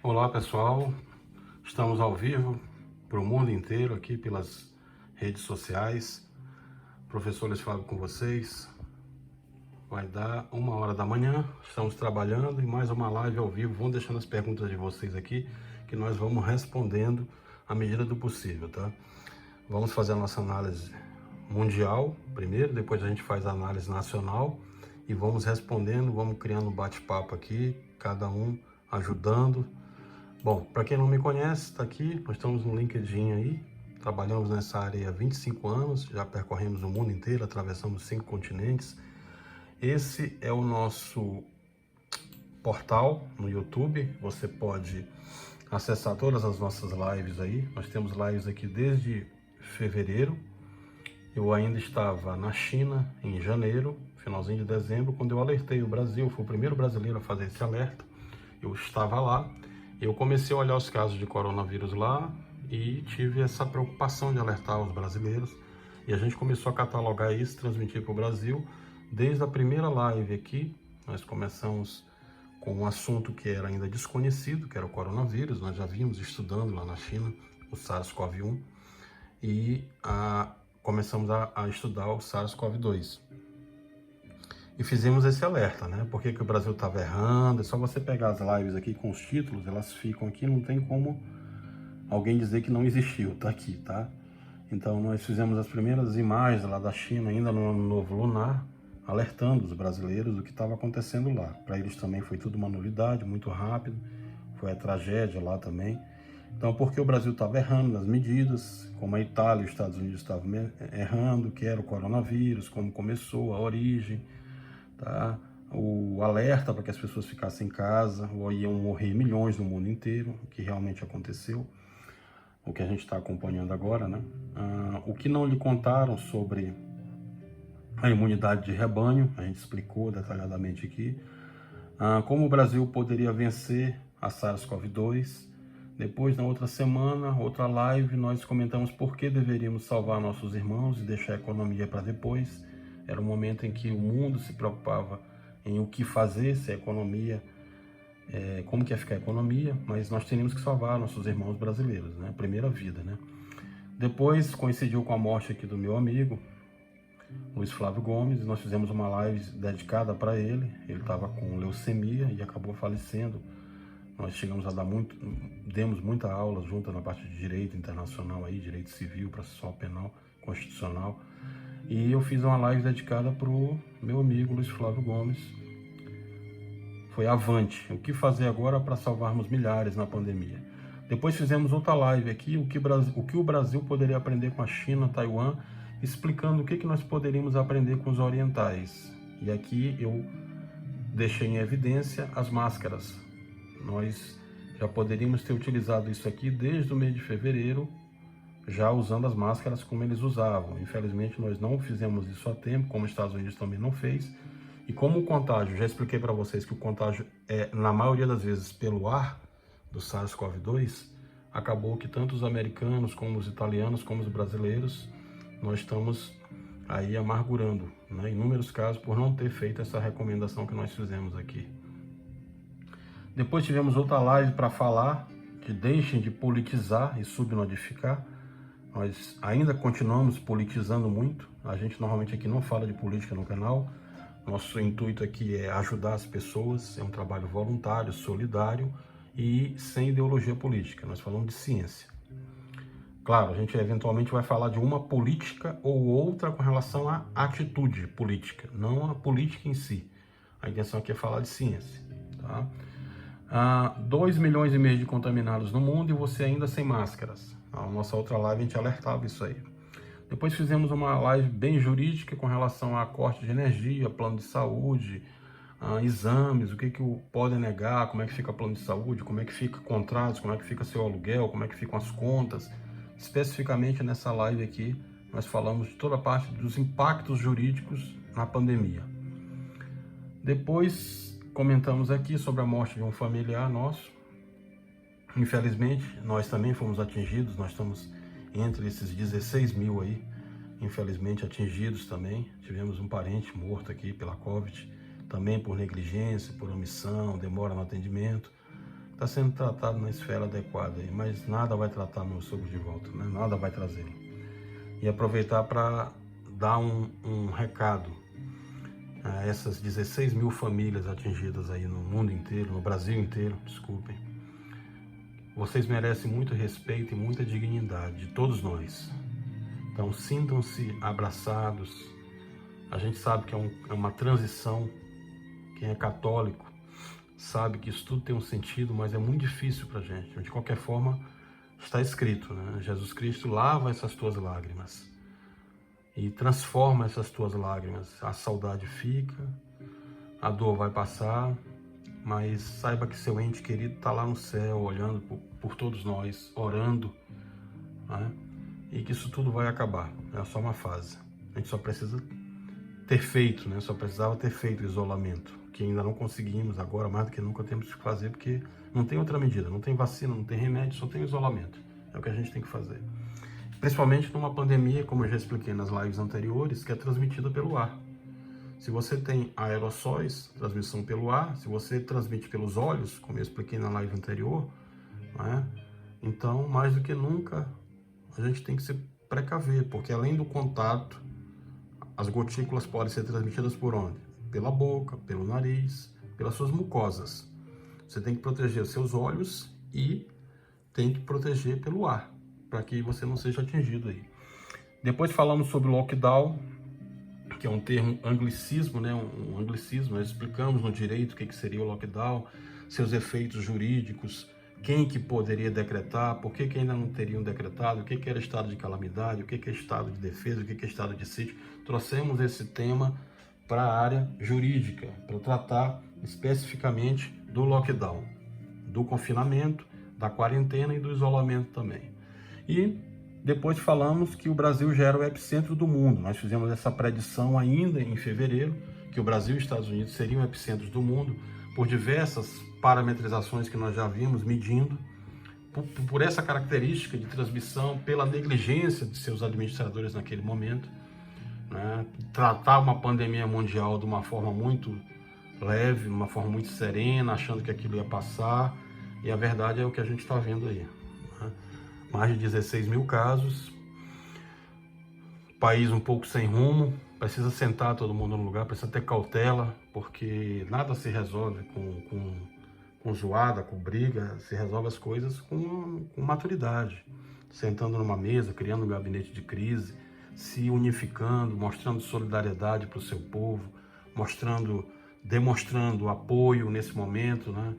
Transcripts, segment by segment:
Olá pessoal, estamos ao vivo para o mundo inteiro aqui pelas redes sociais. Professor Luiz Flávio com vocês. Vai dar 1h da manhã, estamos trabalhando em mais uma live ao vivo. Vão deixando as perguntas de vocês aqui que nós vamos respondendo à medida do possível, tá? Vamos fazer a nossa análise mundial primeiro, depois a gente faz a análise nacional e vamos respondendo, vamos criando um bate-papo aqui, cada um ajudando. Bom, para quem não me conhece, está aqui, nós estamos no LinkedIn aí, trabalhamos nessa área há 25 anos, já percorremos o mundo inteiro, atravessamos 5 continentes. Esse é o nosso portal no YouTube, você pode acessar todas as nossas lives aí. Nós temos lives aqui desde fevereiro, eu ainda estava na China em janeiro, finalzinho de dezembro, quando eu alertei o Brasil, fui o primeiro brasileiro a fazer esse alerta, eu estava lá. Eu comecei a olhar os casos de coronavírus lá e tive essa preocupação de alertar os brasileiros. E a gente começou a catalogar isso, transmitir para o Brasil. Desde a primeira live aqui, nós começamos com um assunto que era ainda desconhecido, que era o coronavírus. Nós já vínhamos estudando lá na China o SARS-CoV-1 e começamos a estudar o SARS-CoV-2. E fizemos esse alerta, né? Por que o Brasil estava errando? É só você pegar as lives aqui com os títulos, elas ficam aqui, não tem como alguém dizer que não existiu, tá aqui, tá? Então nós fizemos as primeiras imagens lá da China, ainda no Ano Novo Lunar, alertando os brasileiros do que estava acontecendo lá. Para eles também foi tudo uma novidade, muito rápido, foi a tragédia lá também. Então, porque o Brasil estava errando nas medidas, como a Itália e os Estados Unidos estavam errando, que era o coronavírus, como começou, a origem, tá? O alerta para que as pessoas ficassem em casa, ou iam morrer milhões no mundo inteiro, o que realmente aconteceu, o que a gente está acompanhando agora, né? O que não lhe contaram sobre a imunidade de rebanho, a gente explicou detalhadamente aqui, como o Brasil poderia vencer a SARS-CoV-2. Depois, na outra semana, outra live, nós comentamos por que deveríamos salvar nossos irmãos e deixar a economia para depois. Era um momento em que o mundo se preocupava em o que fazer, se a economia, como que ia ficar a economia, mas nós teríamos que salvar nossos irmãos brasileiros, né? Primeira vida, né? Depois coincidiu com a morte aqui do meu amigo, Luiz Flávio Gomes, e nós fizemos uma live dedicada para ele. Ele estava com leucemia e acabou falecendo. Nós chegamos a demos muita aula junto na parte de direito internacional aí, direito civil, processual penal, constitucional. E eu fiz uma live dedicada para o meu amigo Luiz Flávio Gomes. Foi avante, o que fazer agora para salvarmos milhares na pandemia. Depois fizemos outra live aqui, o que o Brasil poderia aprender com a China, Taiwan, explicando o que nós poderíamos aprender com os orientais. E aqui eu deixei em evidência as máscaras. Nós já poderíamos ter utilizado isso aqui desde o mês de fevereiro, já usando as máscaras como eles usavam. Infelizmente nós não fizemos isso a tempo, como os Estados Unidos também não fez. E como o contágio, já expliquei para vocês que o contágio é, na maioria das vezes, pelo ar do SARS-CoV-2, acabou que tanto os americanos, como os italianos, como os brasileiros, nós estamos aí amargurando, né, em inúmeros casos, por não ter feito essa recomendação que nós fizemos aqui. Depois tivemos outra live para falar que deixem de politizar e subnotificar. Nós ainda continuamos politizando muito. A gente normalmente aqui não fala de política no canal. Nosso intuito aqui é ajudar as pessoas. É um trabalho voluntário, solidário e sem ideologia política. Nós falamos de ciência. Claro, a gente eventualmente vai falar de uma política ou outra com relação à atitude política, não a política em si. A intenção aqui é falar de ciência, tá? 2,5 milhões de contaminados no mundo e você ainda sem máscaras. A nossa outra live a gente alertava isso aí. Depois fizemos uma live bem jurídica com relação a corte de energia, plano de saúde, exames, o que podem negar, como é que fica plano de saúde, como é que fica contratos, como é que fica seu aluguel, como é que ficam as contas. Especificamente nessa live aqui, nós falamos de toda a parte dos impactos jurídicos na pandemia. Depois comentamos aqui sobre a morte de um familiar nosso. Infelizmente, nós também fomos atingidos, nós estamos entre esses 16 mil aí, infelizmente atingidos também. Tivemos um parente morto aqui pela Covid, também por negligência, por omissão, demora no atendimento. está sendo tratado na esfera adequada, aí, mas nada vai tratar meu sogro de volta, né? Nada vai trazer. E aproveitar para dar um recado a essas 16 mil famílias atingidas aí no mundo inteiro, no Brasil inteiro, desculpem. Vocês merecem muito respeito e muita dignidade de todos nós. Então sintam-se abraçados. A gente sabe que é uma transição. Quem é católico sabe que isso tudo tem um sentido, mas é muito difícil para a gente. De qualquer forma, está escrito, né? Jesus Cristo lava essas tuas lágrimas e transforma essas tuas lágrimas. A saudade fica, a dor vai passar, mas saiba que seu ente querido está lá no céu, olhando por todos nós, orando, né? E que isso tudo vai acabar. É só uma fase. A gente só precisa ter feito, né? Só precisava ter feito o isolamento, que ainda não conseguimos. Agora, mais do que nunca, temos que fazer, porque não tem outra medida, não tem vacina, não tem remédio, só tem isolamento. É o que a gente tem que fazer. Principalmente numa pandemia, como eu já expliquei nas lives anteriores, que é transmitida pelo ar. Se você tem aerossóis, transmissão pelo ar, se você transmite pelos olhos, como eu expliquei na live anterior, né? Então, mais do que nunca, a gente tem que se precaver, porque além do contato, as gotículas podem ser transmitidas por onde? Pela boca, pelo nariz, pelas suas mucosas. Você tem que proteger os seus olhos e tem que proteger pelo ar, para que você não seja atingido aí. Depois falamos sobre o lockdown, que é um termo anglicismo, né? Um anglicismo. Nós explicamos no direito o que seria o lockdown, seus efeitos jurídicos, quem que poderia decretar, por que ainda não teriam decretado, o que era estado de calamidade, o que é estado de defesa, o que é estado de sítio. Trouxemos esse tema para a área jurídica, para tratar especificamente do lockdown, do confinamento, da quarentena e do isolamento também. E depois falamos que o Brasil já era o epicentro do mundo. Nós fizemos essa predição ainda em fevereiro, que o Brasil e os Estados Unidos seriam epicentros do mundo, por diversas parametrizações que nós já vimos medindo, por essa característica de transmissão, pela negligência de seus administradores naquele momento, né? Tratar uma pandemia mundial de uma forma muito leve, uma forma muito serena, achando que aquilo ia passar, e a verdade é o que a gente está vendo aí, né? Mais de 16 mil casos, país um pouco sem rumo, precisa sentar todo mundo no lugar, precisa ter cautela, porque nada se resolve com zoada, com briga, se resolve as coisas com maturidade, sentando numa mesa, criando um gabinete de crise, se unificando, mostrando solidariedade para o seu povo, demonstrando apoio nesse momento, né?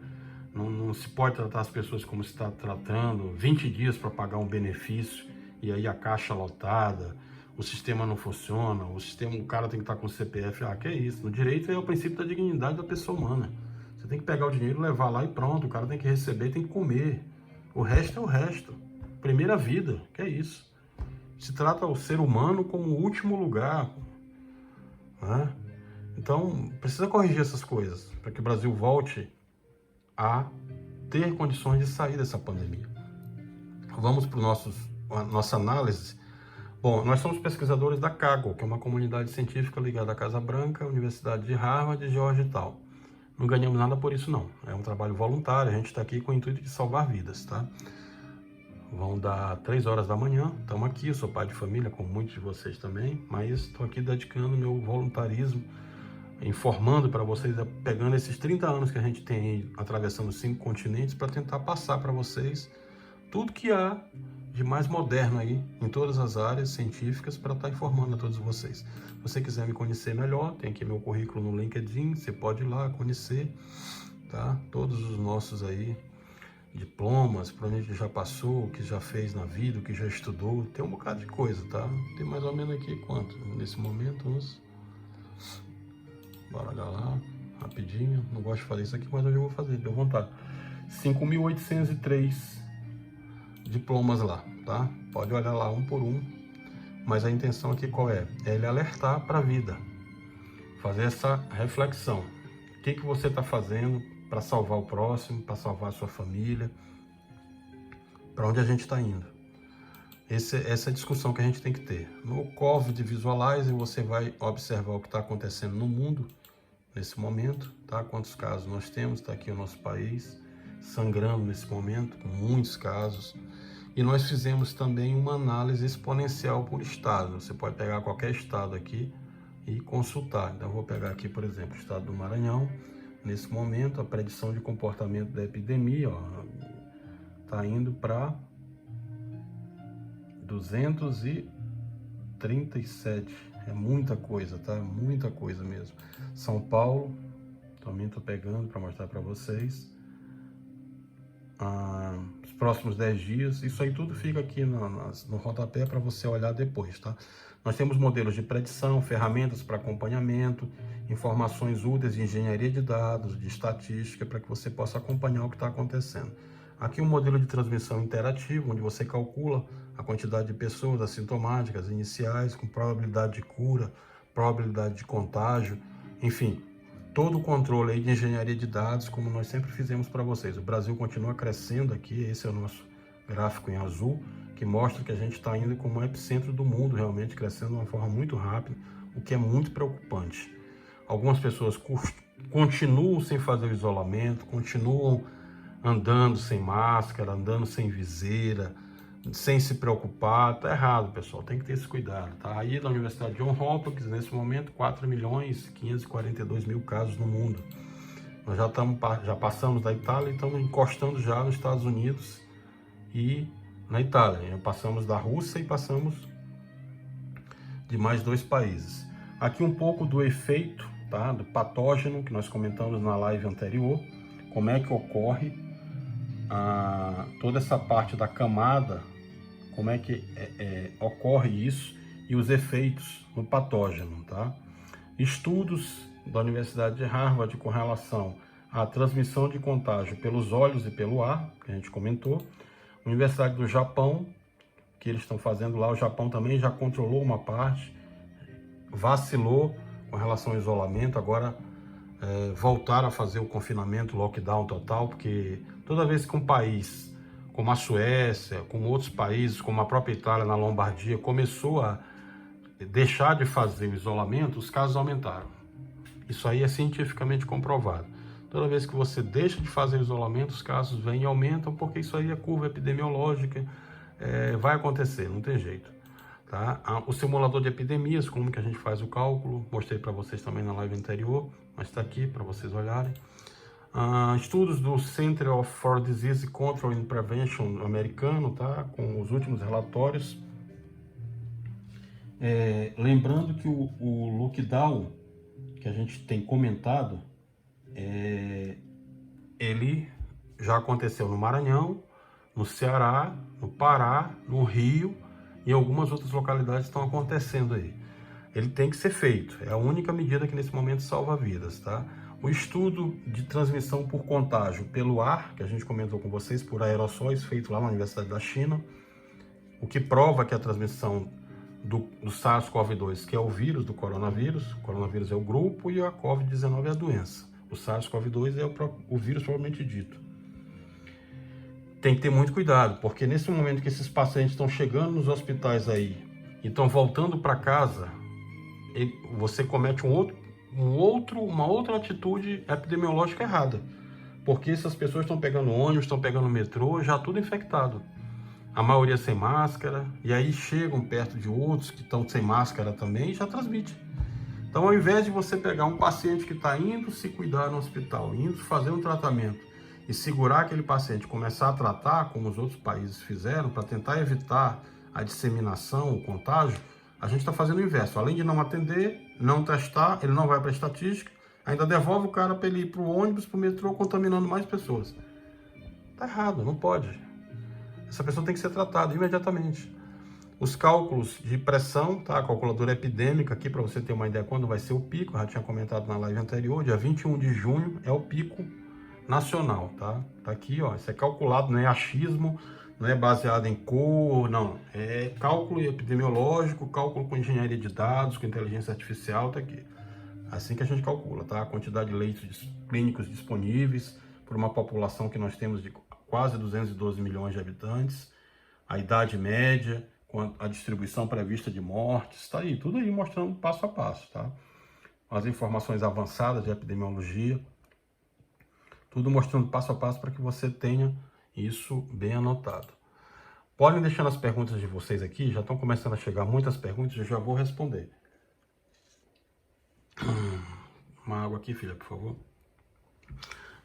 Não se pode tratar as pessoas como se está tratando, 20 dias para pagar um benefício, e aí a caixa lotada, o sistema não funciona, o cara tem que estar com o CPF, que é isso. No direito é o princípio da dignidade da pessoa humana. Você tem que pegar o dinheiro, levar lá e pronto, o cara tem que receber, tem que comer. O resto é o resto. Primeira vida, que é isso. Se trata o ser humano como o último lugar, né? Então, precisa corrigir essas coisas, para que o Brasil volte a ter condições de sair dessa pandemia. Vamos para a nossa análise. Bom, nós somos pesquisadores da CAGO, que é uma comunidade científica ligada à Casa Branca, Universidade de Harvard e Georgetown. Não ganhamos nada por isso, não. É um trabalho voluntário, a gente está aqui com o intuito de salvar vidas, tá? Vão dar 3 horas da manhã, estamos aqui, eu sou pai de família, como muitos de vocês também, mas estou aqui dedicando meu voluntarismo, informando para vocês, pegando esses 30 anos que a gente tem aí, atravessando 5 continentes, para tentar passar para vocês tudo que há de mais moderno aí, em todas as áreas científicas, para estar informando a todos vocês. Se você quiser me conhecer melhor, tem aqui meu currículo no LinkedIn, você pode ir lá conhecer, tá? Todos os nossos aí, diplomas, para onde a gente já passou, o que já fez na vida, o que já estudou, tem um bocado de coisa, tá? Tem mais ou menos aqui quanto? Nesse momento, uns... Bora lá, rapidinho, não gosto de fazer isso aqui, mas hoje eu vou fazer, deu vontade. 5.803 diplomas lá, tá? Pode olhar lá um por um, mas a intenção aqui qual é? É ele alertar para a vida, fazer essa reflexão. O que você está fazendo para salvar o próximo, para salvar a sua família, para onde a gente está indo? Essa é a discussão que a gente tem que ter. No COVID Visualizer você vai observar o que está acontecendo no mundo nesse momento, tá? Quantos casos nós temos, está aqui o nosso país, sangrando nesse momento, com muitos casos. E nós fizemos também uma análise exponencial por estado. Você pode pegar qualquer estado aqui e consultar. Então, eu vou pegar aqui, por exemplo, o estado do Maranhão. Nesse momento, a predição de comportamento da epidemia está indo para 237. É muita coisa, tá? Muita coisa mesmo. São Paulo, também estou pegando para mostrar para vocês. Os próximos 10 dias, isso aí tudo fica aqui no rodapé para você olhar depois, tá? Nós temos modelos de predição, ferramentas para acompanhamento, informações úteis de engenharia de dados, de estatística, para que você possa acompanhar o que está acontecendo. Aqui um modelo de transmissão interativo, onde você calcula a quantidade de pessoas assintomáticas iniciais, com probabilidade de cura, probabilidade de contágio, enfim, todo o controle aí de engenharia de dados, como nós sempre fizemos para vocês. O Brasil continua crescendo aqui, esse é o nosso gráfico em azul, que mostra que a gente está indo como epicentro do mundo, realmente crescendo de uma forma muito rápida, o que é muito preocupante. Algumas pessoas continuam sem fazer o isolamento, continuam andando sem máscara, andando sem viseira, sem se preocupar. Tá errado, pessoal, tem que ter esse cuidado, tá? Aí na Universidade Johns Hopkins, nesse momento, 4.542.000 casos no mundo. Nós já passamos da Itália e estamos encostando já nos Estados Unidos e na Itália. Já passamos da Rússia e passamos de mais 2 países. Aqui um pouco do efeito, tá? Do patógeno que nós comentamos na live anterior, como é que ocorre toda essa parte da camada, como é que ocorre isso e os efeitos no patógeno, tá? Estudos da Universidade de Harvard com relação à transmissão de contágio pelos olhos e pelo ar, que a gente comentou. Universidade do Japão, que eles estão fazendo lá, o Japão também já controlou uma parte, vacilou com relação ao isolamento, agora voltaram a fazer o confinamento, lockdown total, porque toda vez que um país como a Suécia, como outros países, como a própria Itália na Lombardia, começou a deixar de fazer o isolamento, os casos aumentaram. Isso aí é cientificamente comprovado. Toda vez que você deixa de fazer o isolamento, os casos vêm e aumentam, porque isso aí é curva epidemiológica, vai acontecer, não tem jeito. Tá? O simulador de epidemias, como que a gente faz o cálculo, mostrei para vocês também na live anterior, mas está aqui para vocês olharem. Estudos do Center for Disease Control and Prevention americano, tá? Com os últimos relatórios. Lembrando que o lockdown que a gente tem comentado, ele já aconteceu no Maranhão, no Ceará, no Pará, no Rio e algumas outras localidades estão acontecendo aí. Ele tem que ser feito, é a única medida que nesse momento salva vidas, tá? O estudo de transmissão por contágio pelo ar, que a gente comentou com vocês, por aerossóis, feito lá na Universidade da China, o que prova que a transmissão do SARS-CoV-2, que é o vírus do coronavírus, o coronavírus é o grupo e a COVID-19 é a doença. O SARS-CoV-2 é o vírus propriamente dito. Tem que ter muito cuidado, porque nesse momento que esses pacientes estão chegando nos hospitais aí e estão voltando para casa, você comete uma outra atitude epidemiológica errada, porque essas pessoas estão pegando ônibus, estão pegando metrô, já tudo infectado, a maioria sem máscara, e aí chegam perto de outros que estão sem máscara também e já transmite. Então, ao invés de você pegar um paciente que está indo se cuidar no hospital, indo fazer um tratamento e segurar aquele paciente, começar a tratar, como os outros países fizeram, para tentar evitar a disseminação, o contágio, a gente está fazendo o inverso. Além de não atender, não testar, ele não vai para a estatística, ainda devolve o cara para ele ir para o ônibus, para o metrô, contaminando mais pessoas. Está errado, não pode. Essa pessoa tem que ser tratada imediatamente. Os cálculos de pressão, tá? A calculadora epidêmica aqui, para você ter uma ideia quando vai ser o pico, eu já tinha comentado na live anterior, dia 21 de junho é o pico nacional, tá? Tá aqui, ó, isso é calculado, não é achismo, não é baseado em cor, não. É cálculo epidemiológico, cálculo com engenharia de dados, com inteligência artificial, tá aqui. Assim que a gente calcula, tá? A quantidade de leitos clínicos disponíveis por uma população que nós temos de quase 212 milhões de habitantes, a idade média, a distribuição prevista de mortes, está aí, tudo aí mostrando passo a passo, tá? As informações avançadas de epidemiologia, Tudo mostrando passo a passo para que você tenha isso bem anotado. Podem deixar as perguntas de vocês aqui, já estão começando a chegar muitas perguntas, eu já vou responder. Uma água aqui, filha, por favor.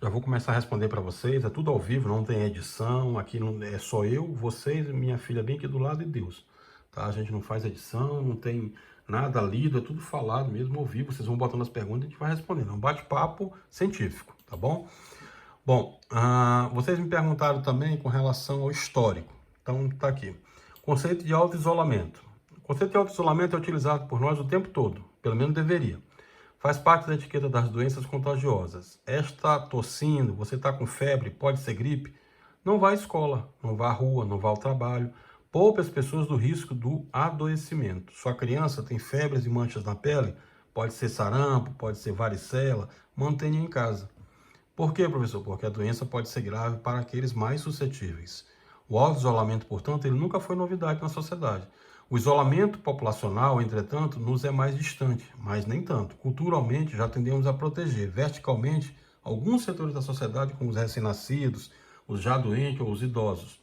Já vou começar a responder para vocês, é tudo ao vivo, não tem edição, aqui não, é só eu, vocês, minha filha bem aqui do lado e Deus. Tá? A gente não faz edição, não tem nada lido, é tudo falado mesmo, ao vivo, vocês vão botando as perguntas e a gente vai respondendo. É um bate-papo científico, tá bom? Bom, vocês me perguntaram também com relação ao histórico. Então, tá aqui. Conceito de auto-isolamento. O conceito de auto-isolamento é utilizado por nós o tempo todo, pelo menos deveria. Faz parte da etiqueta das doenças contagiosas. Está tossindo, você está com febre, pode ser gripe? Não vá à escola, não vá à rua, não vá ao trabalho. Poupe as pessoas do risco do adoecimento. Sua criança tem febres e manchas na pele? Pode ser sarampo, pode ser varicela. Mantenha em casa. Por quê, professor? Porque a doença pode ser grave para aqueles mais suscetíveis. O auto-isolamento, portanto, ele nunca foi novidade na sociedade. O isolamento populacional, entretanto, nos é mais distante, mas nem tanto. Culturalmente, já tendemos a proteger verticalmente alguns setores da sociedade, como os recém-nascidos, os já doentes ou os idosos.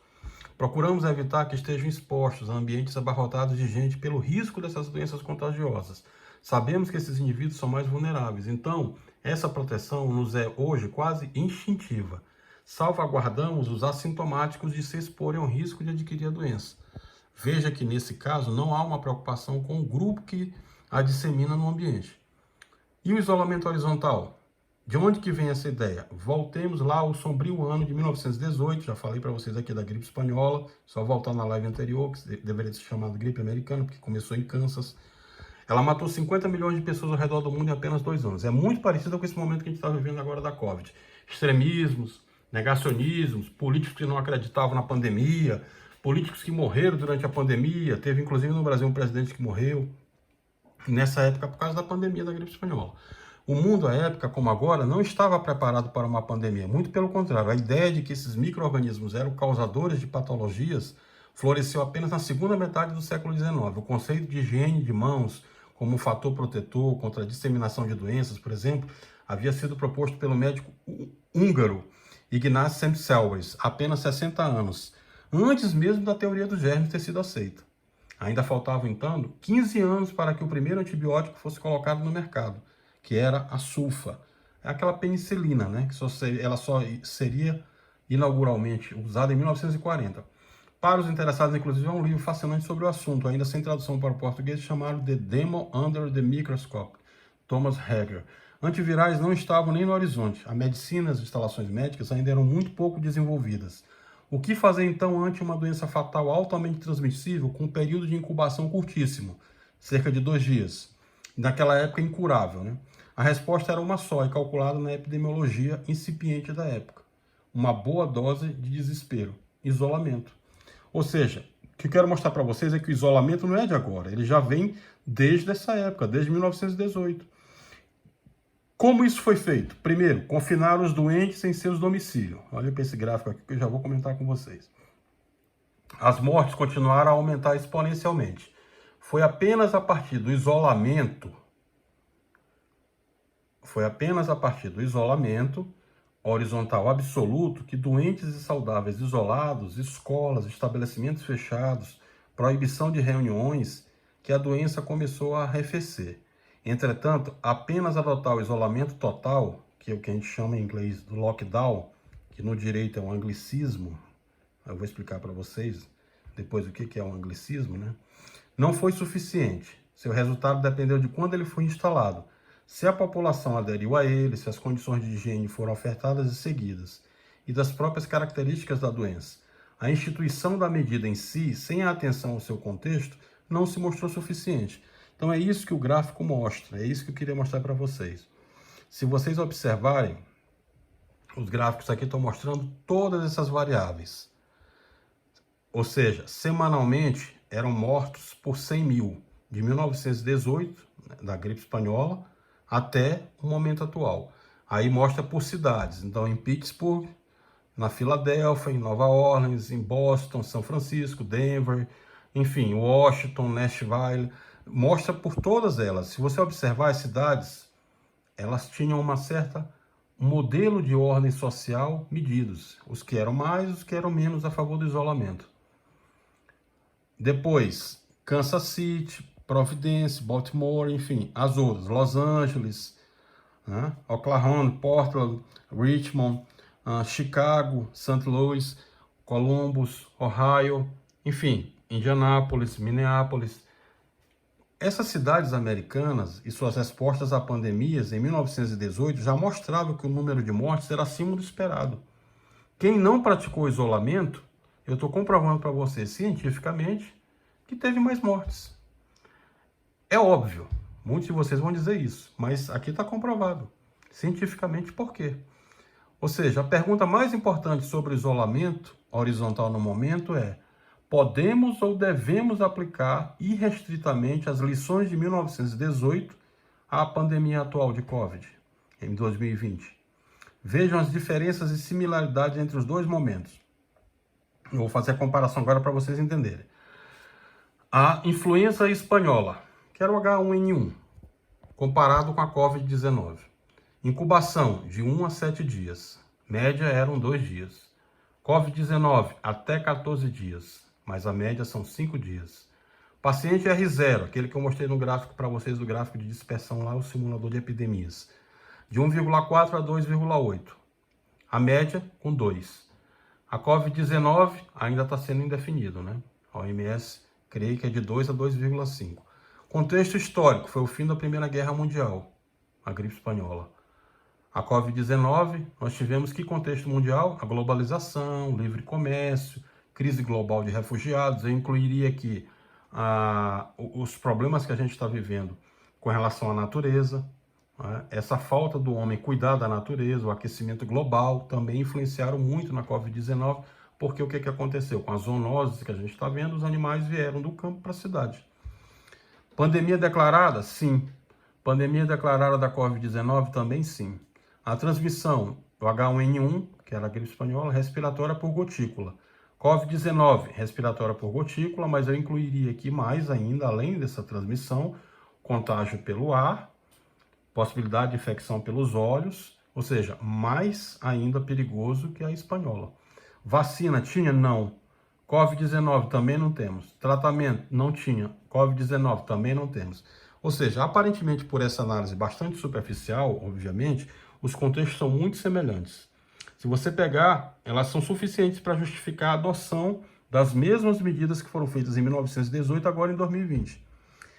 Procuramos evitar que estejam expostos a ambientes abarrotados de gente pelo risco dessas doenças contagiosas. Sabemos que esses indivíduos são mais vulneráveis, então essa proteção nos é hoje quase instintiva. Salvaguardamos os assintomáticos de se exporem ao risco de adquirir a doença. Veja que nesse caso não há uma preocupação com o grupo que a dissemina no ambiente. E o isolamento horizontal? De onde que vem essa ideia? Voltemos lá ao sombrio ano de 1918, já falei para vocês aqui da gripe espanhola, só voltar na live anterior, que deveria ser chamada gripe americana, porque começou em Kansas. Ela matou 50 milhões de pessoas ao redor do mundo em apenas 2 anos. É muito parecido com esse momento que a gente está vivendo agora da Covid. Extremismos, negacionismos, políticos que não acreditavam na pandemia, políticos que morreram durante a pandemia. Teve inclusive no Brasil um presidente que morreu nessa época por causa da pandemia da gripe espanhola. O mundo, à época, como agora, não estava preparado para uma pandemia. Muito pelo contrário, a ideia de que esses micro-organismos eram causadores de patologias floresceu apenas na segunda metade do século XIX. O conceito de higiene de mãos como um fator protetor contra a disseminação de doenças, por exemplo, havia sido proposto pelo médico húngaro Ignaz Semmelweis, há apenas 60 anos, antes mesmo da teoria dos germes ter sido aceita. Ainda faltavam, então, 15 anos para que o primeiro antibiótico fosse colocado no mercado, que era a sulfa. É aquela penicilina, né? Que ela só seria inauguralmente usada em 1940. Para os interessados, inclusive, é um livro fascinante sobre o assunto, ainda sem tradução para o português, chamado The Demon Under the Microscope, Thomas Hager. Antivirais não estavam nem no horizonte. A medicina e as instalações médicas ainda eram muito pouco desenvolvidas. O que fazer, então, ante uma doença fatal altamente transmissível com um período de incubação curtíssimo, cerca de 2 dias? Naquela época, incurável, né? A resposta era uma só e calculada na epidemiologia incipiente da época. Uma boa dose de desespero. Isolamento. Ou seja, o que eu quero mostrar para vocês é que o isolamento não é de agora. Ele já vem desde essa época, desde 1918. Como isso foi feito? Primeiro, confinar os doentes em seus domicílios. Olha para esse gráfico aqui que eu já vou comentar com vocês. As mortes continuaram a aumentar exponencialmente. Foi apenas a partir do isolamento horizontal absoluto que doentes e saudáveis isolados, escolas, estabelecimentos fechados, proibição de reuniões, que a doença começou a arrefecer. Entretanto, apenas adotar o isolamento total, que é o que a gente chama em inglês do lockdown, que no direito é um anglicismo, eu vou explicar para vocês depois o que é um anglicismo, né? Não foi suficiente. Seu resultado dependeu de quando ele foi instalado. Se a população aderiu a ele, se as condições de higiene foram ofertadas e seguidas, e das próprias características da doença. A instituição da medida em si, sem a atenção ao seu contexto, não se mostrou suficiente. Então é isso que o gráfico mostra, é isso que eu queria mostrar para vocês. Se vocês observarem, os gráficos aqui estão mostrando todas essas variáveis. Ou seja, semanalmente eram mortos por 100 mil, de 1918, da gripe espanhola, até o momento atual. Aí mostra por cidades, então em Pittsburgh, na Filadélfia, em Nova Orleans, em Boston, São Francisco, Denver, enfim, Washington, Nashville, mostra por todas elas. Se você observar as cidades, elas tinham uma certa um modelo de ordem social medidos, os que eram mais, os que eram menos a favor do isolamento. Depois, Kansas City, Providence, Baltimore, enfim, as outras, Los Angeles, né? Oklahoma, Portland, Richmond, Chicago, St. Louis, Columbus, Ohio, enfim, Indianápolis, Minneapolis. Essas cidades americanas e suas respostas a pandemias em 1918 já mostravam que o número de mortes era acima do esperado. Quem não praticou isolamento, eu estou comprovando para você cientificamente que teve mais mortes. É óbvio, muitos de vocês vão dizer isso, mas aqui está comprovado cientificamente por quê. Ou seja, a pergunta mais importante sobre o isolamento horizontal no momento é: podemos ou devemos aplicar irrestritamente as lições de 1918 à pandemia atual de Covid, em 2020? Vejam as diferenças e similaridades entre os dois momentos. Eu vou fazer a comparação agora para vocês entenderem. A influenza espanhola, que era o H1N1, comparado com a Covid-19. Incubação de 1 a 7 dias. Média eram 2 dias. Covid-19 até 14 dias, mas a média são 5 dias. Paciente R0, aquele que eu mostrei no gráfico para vocês, do gráfico de dispersão lá, o simulador de epidemias, de 1,4 a 2,8. A média com 2. A Covid-19 ainda está sendo indefinido, né? A OMS crê que é de 2 a 2,5. Contexto histórico, foi o fim da Primeira Guerra Mundial, a gripe espanhola. A Covid-19, nós tivemos que contexto mundial? A globalização, livre comércio, crise global de refugiados. Eu incluiria aqui os problemas que a gente está vivendo com relação à natureza, né? Essa falta do homem cuidar da natureza, o aquecimento global, também influenciaram muito na Covid-19, porque o que aconteceu? Com as zoonoses que a gente está vendo, os animais vieram do campo para a cidade. Pandemia declarada? Sim. Pandemia declarada da Covid-19? Também sim. A transmissão do H1N1, que era a gripe espanhola, respiratória por gotícula. Covid-19, respiratória por gotícula, mas eu incluiria aqui mais ainda, além dessa transmissão, contágio pelo ar, possibilidade de infecção pelos olhos, ou seja, mais ainda perigoso que a espanhola. Vacina tinha? Não. Covid-19 também não temos. Tratamento? Não tinha. Covid-19 também não temos. Ou seja, aparentemente por essa análise bastante superficial, obviamente, os contextos são muito semelhantes. Se você pegar, elas são suficientes para justificar a adoção das mesmas medidas que foram feitas em 1918, agora em 2020.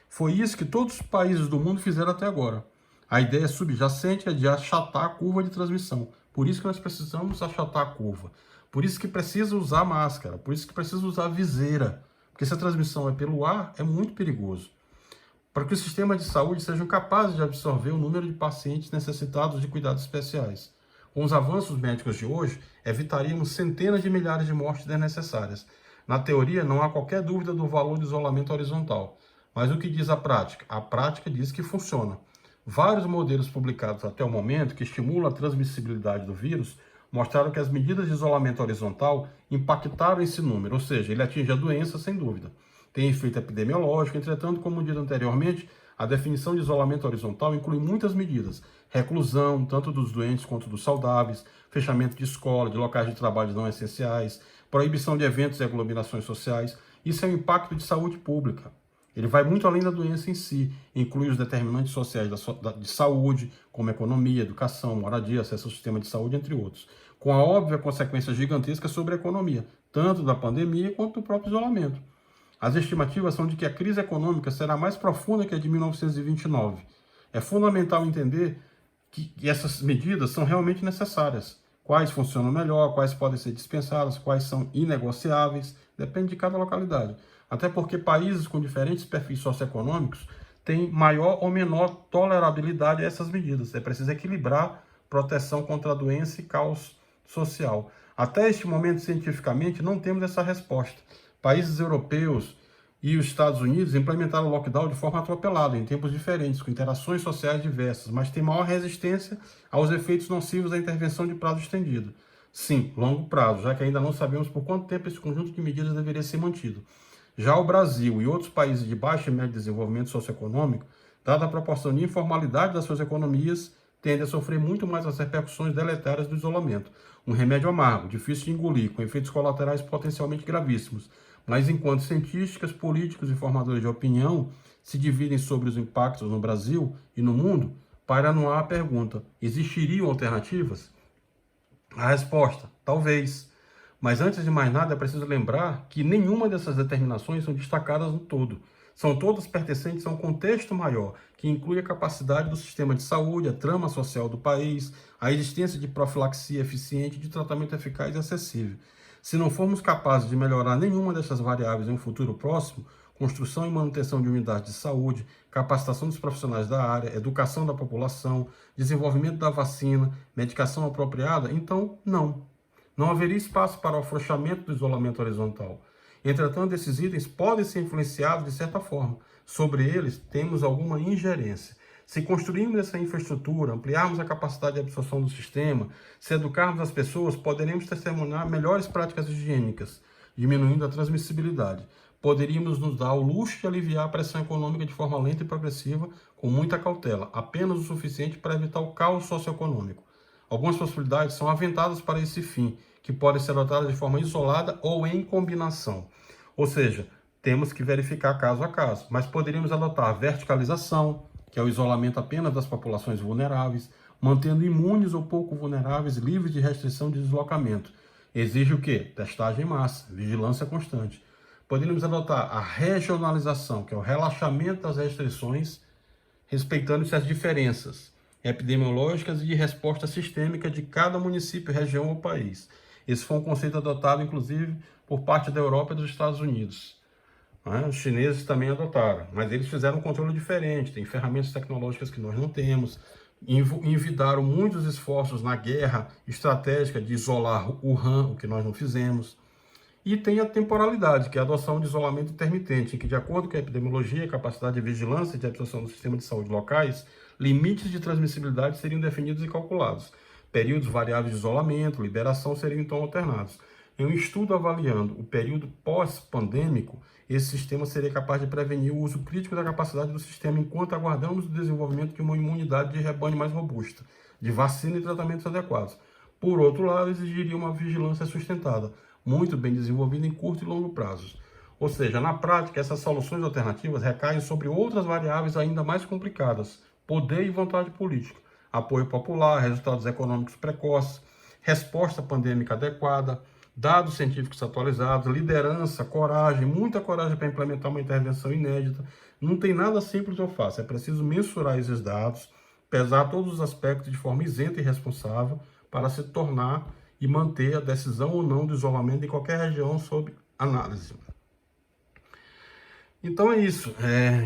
Foi isso que todos os países do mundo fizeram até agora. A ideia subjacente é de achatar a curva de transmissão. Por isso que nós precisamos achatar a curva. Por isso que precisa usar máscara. Por isso que precisa usar viseira. Porque se a transmissão é pelo ar, é muito perigoso. Para que os sistemas de saúde sejam capazes de absorver o número de pacientes necessitados de cuidados especiais. Com os avanços médicos de hoje, evitaríamos centenas de milhares de mortes desnecessárias. Na teoria, não há qualquer dúvida do valor do isolamento horizontal. Mas o que diz a prática? A prática diz que funciona. Vários modelos publicados até o momento que estimulam a transmissibilidade do vírus mostraram que as medidas de isolamento horizontal impactaram esse número, ou seja, ele atinge a doença sem dúvida. Tem efeito epidemiológico, entretanto, como dito anteriormente, a definição de isolamento horizontal inclui muitas medidas. Reclusão, tanto dos doentes quanto dos saudáveis, fechamento de escola, de locais de trabalho não essenciais, proibição de eventos e aglomerações sociais. Isso é um impacto de saúde pública. Ele vai muito além da doença em si, inclui os determinantes sociais de saúde, como economia, educação, moradia, acesso ao sistema de saúde, entre outros, com a óbvia consequência gigantesca sobre a economia, tanto da pandemia quanto do próprio isolamento. As estimativas são de que a crise econômica será mais profunda que a de 1929. É fundamental entender que essas medidas são realmente necessárias. Quais funcionam melhor, quais podem ser dispensadas, quais são inegociáveis, depende de cada localidade. Até porque países com diferentes perfis socioeconômicos têm maior ou menor tolerabilidade a essas medidas. É preciso equilibrar proteção contra a doença e caos social. Até este momento, cientificamente, não temos essa resposta. Países europeus e os Estados Unidos implementaram o lockdown de forma atropelada, em tempos diferentes, com interações sociais diversas, mas tem maior resistência aos efeitos nocivos da intervenção de prazo estendido. Sim, longo prazo, já que ainda não sabemos por quanto tempo esse conjunto de medidas deveria ser mantido. Já o Brasil e outros países de baixo e médio desenvolvimento socioeconômico, dada a proporção de informalidade das suas economias, tendem a sofrer muito mais as repercussões deletérias do isolamento. Um remédio amargo, difícil de engolir, com efeitos colaterais potencialmente gravíssimos. Mas enquanto cientistas, políticos e formadores de opinião se dividem sobre os impactos no Brasil e no mundo, paira no ar a pergunta: existiriam alternativas? A resposta: talvez. Mas antes de mais nada, é preciso lembrar que nenhuma dessas determinações são destacadas no todo. São todas pertencentes a um contexto maior, que inclui a capacidade do sistema de saúde, a trama social do país, a existência de profilaxia eficiente e de tratamento eficaz e acessível. Se não formos capazes de melhorar nenhuma dessas variáveis em um futuro próximo, construção e manutenção de unidades de saúde, capacitação dos profissionais da área, educação da população, desenvolvimento da vacina, medicação apropriada, então não. Não haveria espaço para o afrouxamento do isolamento horizontal. Entretanto, esses itens podem ser influenciados de certa forma. Sobre eles, temos alguma ingerência. Se construirmos essa infraestrutura, ampliarmos a capacidade de absorção do sistema, se educarmos as pessoas, poderemos testemunhar melhores práticas higiênicas, diminuindo a transmissibilidade. Poderíamos nos dar o luxo de aliviar a pressão econômica de forma lenta e progressiva, com muita cautela, apenas o suficiente para evitar o caos socioeconômico. Algumas possibilidades são aventadas para esse fim, que podem ser adotadas de forma isolada ou em combinação. Ou seja, temos que verificar caso a caso, mas poderíamos adotar a verticalização, que é o isolamento apenas das populações vulneráveis, mantendo imunes ou pouco vulneráveis livres de restrição de deslocamento. Exige o quê? Testagem em massa, vigilância constante. Poderíamos adotar a regionalização, que é o relaxamento das restrições, respeitando-se as diferenças epidemiológicas e de resposta sistêmica de cada município, região ou país. Esse foi um conceito adotado, inclusive, por parte da Europa e dos Estados Unidos. Os chineses também adotaram, mas eles fizeram um controle diferente, tem ferramentas tecnológicas que nós não temos, envidaram muitos esforços na guerra estratégica de isolar Wuhan, o que nós não fizemos. E tem a temporalidade, que é a adoção de isolamento intermitente, em que, de acordo com a epidemiologia, a capacidade de vigilância e de absorção do sistema de saúde locais, limites de transmissibilidade seriam definidos e calculados. Períodos variáveis de isolamento, liberação seriam então alternados. Em um estudo avaliando o período pós-pandêmico, esse sistema seria capaz de prevenir o uso crítico da capacidade do sistema enquanto aguardamos o desenvolvimento de uma imunidade de rebanho mais robusta, de vacina e tratamentos adequados. Por outro lado, exigiria uma vigilância sustentada, muito bem desenvolvida em curto e longo prazos. Ou seja, na prática, essas soluções alternativas recaem sobre outras variáveis ainda mais complicadas: poder e vontade política, apoio popular, resultados econômicos precoces, resposta pandêmica adequada, dados científicos atualizados, liderança, coragem, muita coragem para implementar uma intervenção inédita. Não tem nada simples ou fácil, é preciso mensurar esses dados, pesar todos os aspectos de forma isenta e responsável para se tornar e manter a decisão ou não do isolamento em qualquer região sob análise. Então é isso.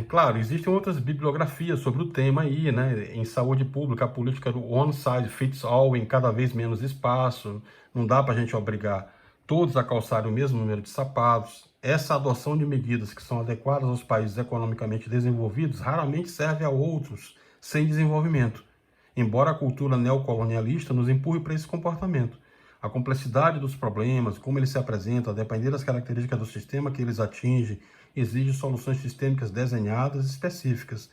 Claro, existem outras bibliografias sobre o tema aí, né? Em saúde pública, a política do one size fits all, em cada vez menos espaço. Não dá para a gente obrigar todos a calçarem o mesmo número de sapatos. Essa adoção de medidas que são adequadas aos países economicamente desenvolvidos raramente serve a outros sem desenvolvimento, embora a cultura neocolonialista nos empurre para esse comportamento. A complexidade dos problemas, como eles se apresentam, a depender das características do sistema que eles atingem, exige soluções sistêmicas desenhadas e específicas.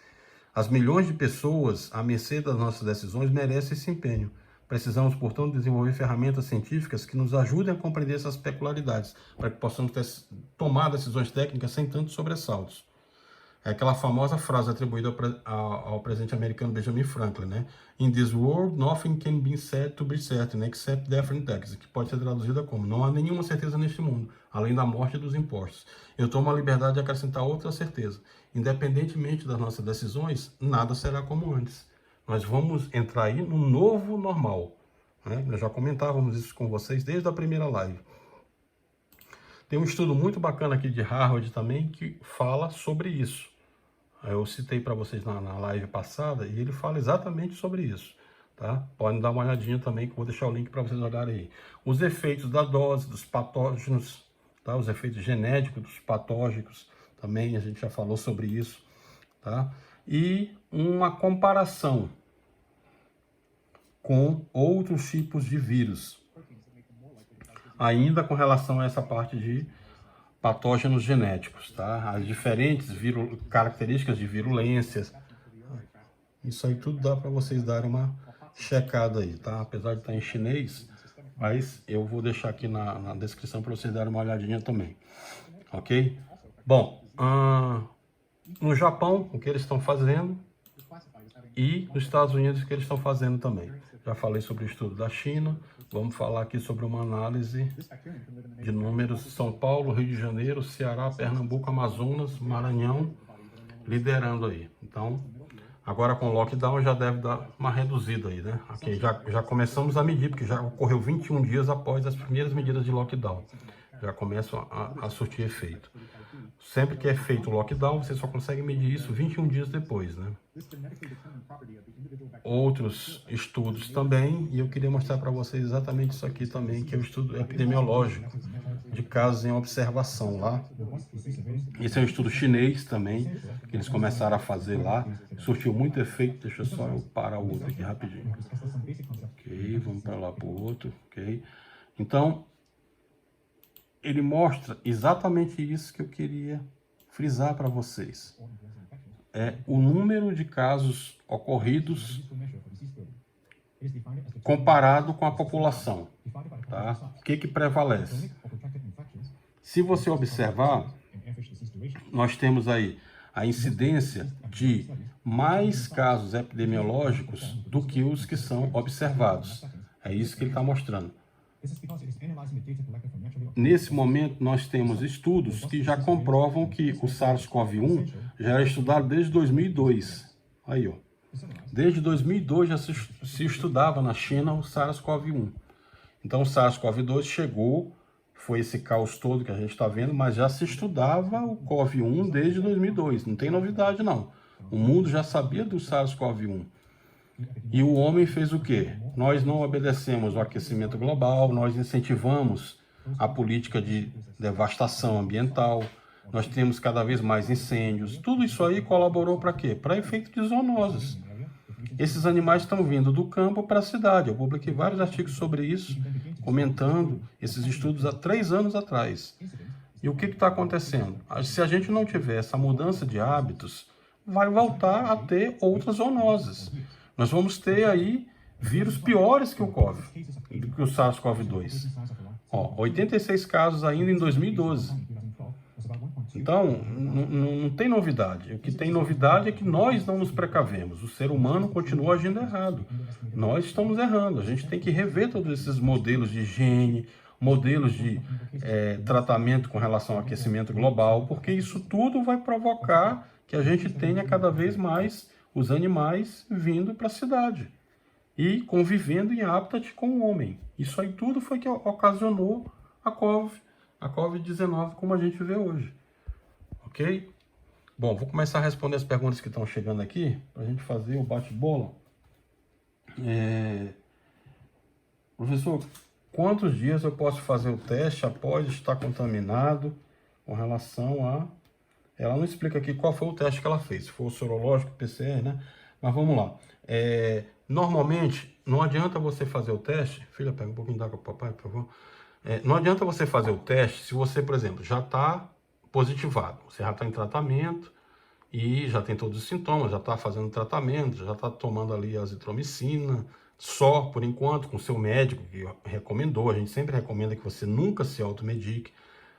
As milhões de pessoas, à mercê das nossas decisões, merecem esse empenho. Precisamos, portanto, desenvolver ferramentas científicas que nos ajudem a compreender essas peculiaridades, para que possamos tomar decisões técnicas sem tantos sobressaltos. É aquela famosa frase atribuída ao presidente americano Benjamin Franklin, né? In this world, nothing can be said to be certain, except death and taxes, que pode ser traduzida como: não há nenhuma certeza neste mundo, além da morte e dos impostos. Eu tomo a liberdade de acrescentar outra certeza: independentemente das nossas decisões, nada será como antes. Nós vamos entrar aí no novo normal, né? Nós já comentávamos isso com vocês desde a primeira live. Tem um estudo muito bacana aqui de Harvard também que fala sobre isso. Eu citei para vocês na live passada e ele fala exatamente sobre isso. Tá? Podem dar uma olhadinha também, que eu vou deixar o link para vocês olharem aí. Os efeitos da dose, dos patógenos, tá? Os efeitos genéticos dos patógenos, também a gente já falou sobre isso. Tá? E uma comparação com outros tipos de vírus, ainda com relação a essa parte de patógenos genéticos, tá? As diferentes características de virulências. Isso aí tudo dá para vocês darem uma checada aí, tá? Apesar de estar em chinês, mas eu vou deixar aqui na descrição para vocês darem uma olhadinha também, ok? Bom, no Japão, o que eles estão fazendo, e nos Estados Unidos, o que eles estão fazendo também. Já falei sobre o estudo da China, vamos falar aqui sobre uma análise de números: São Paulo, Rio de Janeiro, Ceará, Pernambuco, Amazonas, Maranhão, liderando aí. Então, agora com o lockdown já deve dar uma reduzida aí, né? Aqui já começamos a medir, porque já ocorreu 21 dias após as primeiras medidas de lockdown. Já começam a surtir efeito. Sempre que é feito o lockdown, você só consegue medir isso 21 dias depois, né? Outros estudos também, e eu queria mostrar para vocês exatamente isso aqui também, que é o estudo epidemiológico de casos em observação lá. Esse é um estudo chinês também, que eles começaram a fazer lá, surtiu muito efeito. Deixa eu só parar o outro aqui rapidinho. Ok, vamos para lá para o outro, ok. Então, ele mostra exatamente isso que eu queria frisar para vocês. É o número de casos ocorridos comparado com a população, tá? O que prevalece? Se você observar, nós temos aí a incidência de mais casos epidemiológicos do que os que são observados. É isso que ele está mostrando. Nesse momento, nós temos estudos que já comprovam que o SARS-CoV-1 já era estudado desde 2002. Aí, ó. Desde 2002 já se estudava na China o SARS-CoV-1. Então, o SARS-CoV-2 chegou, foi esse caos todo que a gente está vendo, mas já se estudava o CoV-1 desde 2002. Não tem novidade, não. O mundo já sabia do SARS-CoV-1. E o homem fez o quê? Nós não obedecemos ao aquecimento global, nós incentivamos a política de devastação ambiental, nós temos cada vez mais incêndios. Tudo isso aí colaborou para quê? Para efeito de zoonoses. Esses animais estão vindo do campo para a cidade. Eu publiquei vários artigos sobre isso, comentando esses estudos há 3 anos atrás. E o que está acontecendo? Se a gente não tiver essa mudança de hábitos, vai voltar a ter outras zoonoses. Nós vamos ter aí vírus piores que o COVID, que o SARS-CoV-2. 86 casos ainda em 2012. Então, não tem novidade. O que tem novidade é que nós não nos precavemos. O ser humano continua agindo errado. Nós estamos errando. A gente tem que rever todos esses modelos de higiene, modelos de tratamento com relação ao aquecimento global, porque isso tudo vai provocar que a gente tenha cada vez mais os animais vindo para a cidade e convivendo em hábitat com o homem. Isso aí tudo foi que ocasionou a Covid-19 como a gente vê hoje. Ok? Bom, vou começar a responder as perguntas que estão chegando aqui, para a gente fazer o bate-bola. Professor, quantos dias eu posso fazer o teste após estar contaminado com relação a... Ela não explica aqui qual foi o teste que ela fez, se foi o sorológico, PCR, né? Mas vamos lá. Normalmente, não adianta você fazer o teste... Filha, pega um pouquinho d'água para o papai, por favor. Não adianta você fazer o teste se você, por exemplo, já está positivado. Você já está em tratamento e já tem todos os sintomas, já está fazendo tratamento, já está tomando ali azitromicina, só por enquanto, com seu médico que recomendou. A gente sempre recomenda que você nunca se automedique.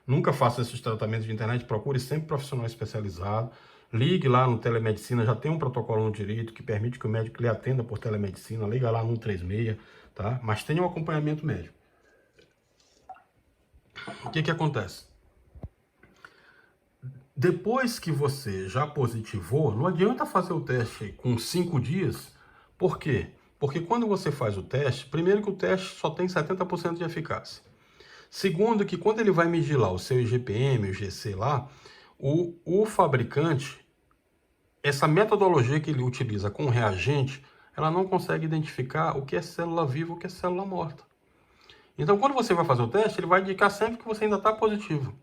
Nunca faça esses tratamentos de internet, procure sempre profissional especializado. Ligue lá no telemedicina, já tem um protocolo no direito que permite que o médico lhe atenda por telemedicina. Liga lá no 136, tá? Mas tenha um acompanhamento médico. O que acontece? Depois que você já positivou, não adianta fazer o teste com 5 dias. Por quê? Porque quando você faz o teste, primeiro que o teste só tem 70% de eficácia. Segundo, que quando ele vai medir lá o seu IgPM, o GC lá, o fabricante, essa metodologia que ele utiliza com o reagente, ela não consegue identificar o que é célula viva e o que é célula morta. Então, quando você vai fazer o teste, ele vai indicar sempre que você ainda está positivo.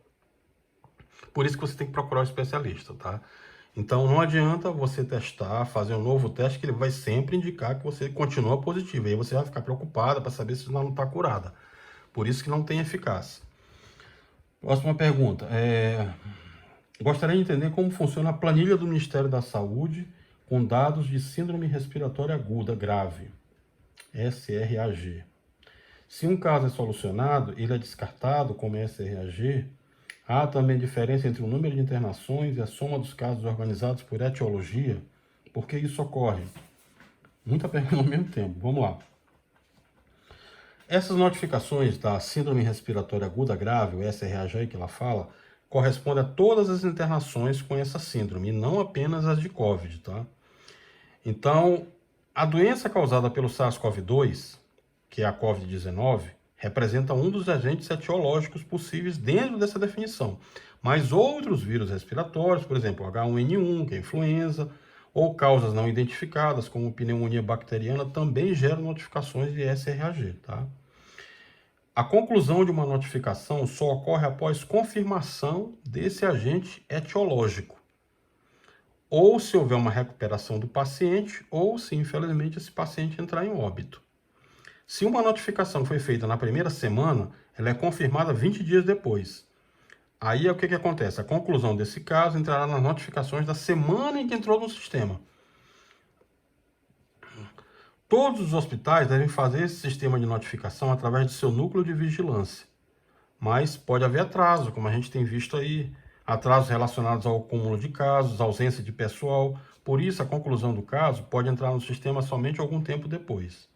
Por isso que você tem que procurar um especialista, tá? Então, não adianta você testar, fazer um novo teste, que ele vai sempre indicar que você continua positivo. Aí você vai ficar preocupada para saber se não está curada. Por isso que não tem eficácia. Próxima pergunta. Gostaria de entender como funciona a planilha do Ministério da Saúde com dados de síndrome respiratória aguda grave. SRAG. Se um caso é solucionado, ele é descartado como SRAG. Há também diferença entre o número de internações e a soma dos casos organizados por etiologia. Por que isso ocorre? Muita pergunta ao mesmo tempo. Vamos lá. Essas notificações da Síndrome Respiratória Aguda Grave, o SRAG que ela fala, correspondem a todas as internações com essa síndrome, e não apenas as de COVID, tá? Então, a doença causada pelo SARS-CoV-2, que é a COVID-19, representa um dos agentes etiológicos possíveis dentro dessa definição. Mas outros vírus respiratórios, por exemplo, H1N1, que é influenza, ou causas não identificadas, como pneumonia bacteriana, também geram notificações de SRAG, tá? A conclusão de uma notificação só ocorre após confirmação desse agente etiológico, ou se houver uma recuperação do paciente, ou se, infelizmente, esse paciente entrar em óbito. Se uma notificação foi feita na primeira semana, ela é confirmada 20 dias depois. Aí o que acontece? A conclusão desse caso entrará nas notificações da semana em que entrou no sistema. Todos os hospitais devem fazer esse sistema de notificação através de seu núcleo de vigilância. Mas pode haver atraso, como a gente tem visto aí, atrasos relacionados ao acúmulo de casos, ausência de pessoal. Por isso, a conclusão do caso pode entrar no sistema somente algum tempo depois.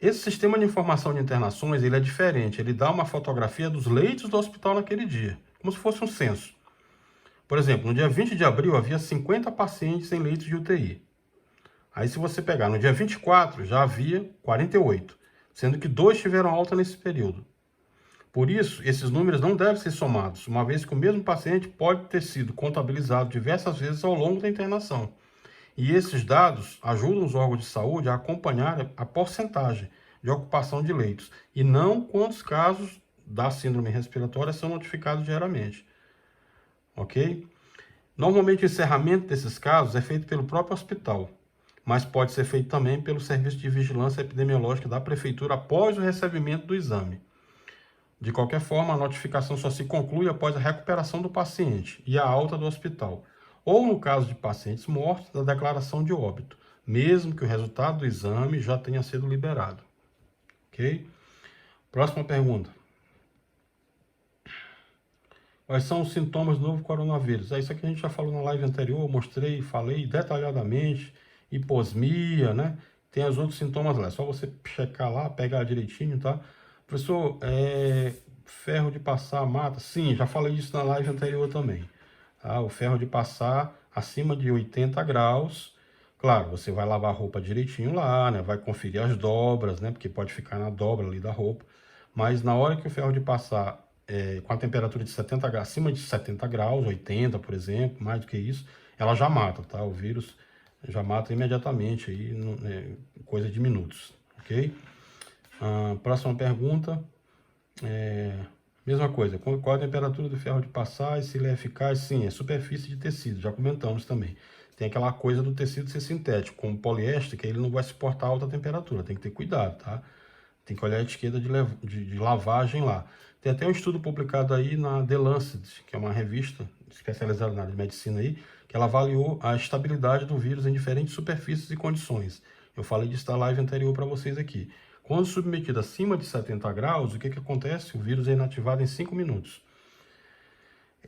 Esse sistema de informação de internações ele é diferente, ele dá uma fotografia dos leitos do hospital naquele dia, como se fosse um censo. Por exemplo, no dia 20 de abril havia 50 pacientes em leitos de UTI. Aí se você pegar no dia 24, já havia 48, sendo que 2 tiveram alta nesse período. Por isso, esses números não devem ser somados, uma vez que o mesmo paciente pode ter sido contabilizado diversas vezes ao longo da internação. E esses dados ajudam os órgãos de saúde a acompanhar a porcentagem de ocupação de leitos, e não quantos casos da síndrome respiratória são notificados diariamente. Ok? Normalmente o encerramento desses casos é feito pelo próprio hospital, mas pode ser feito também pelo Serviço de Vigilância Epidemiológica da Prefeitura após o recebimento do exame. De qualquer forma, a notificação só se conclui após a recuperação do paciente e a alta do hospital, ou no caso de pacientes mortos, da declaração de óbito, mesmo que o resultado do exame já tenha sido liberado. Ok? Próxima pergunta. Quais são os sintomas do novo coronavírus? Isso aqui a gente já falou na live anterior, mostrei, falei detalhadamente, hiposmia, né? Tem os outros sintomas lá, é só você checar lá, pegar direitinho, tá? Professor, ferro de passar mata? Sim, já falei disso na live anterior também. Tá? O ferro de passar acima de 80 graus, claro, você vai lavar a roupa direitinho lá, né? Vai conferir as dobras, né? Porque pode ficar na dobra ali da roupa. Mas na hora que o ferro de passar com a temperatura de 70 graus, acima de 70 graus, 80, por exemplo, mais do que isso, ela já mata, tá? O vírus já mata imediatamente, aí, coisa de minutos, ok? Próxima pergunta, mesma coisa, qual a temperatura do ferro de passar e se ele é eficaz? Sim, é superfície de tecido, já comentamos também. Tem aquela coisa do tecido ser sintético, como poliéster, que ele não vai suportar alta temperatura, tem que ter cuidado, tá? Tem que olhar a etiqueta de lavagem lá. Tem até um estudo publicado aí na The Lancet, que é uma revista especializada na área de medicina aí, que ela avaliou a estabilidade do vírus em diferentes superfícies e condições. Eu falei disso na live anterior para vocês aqui. Quando submetido acima de 70 graus, o que acontece? O vírus é inativado em 5 minutos.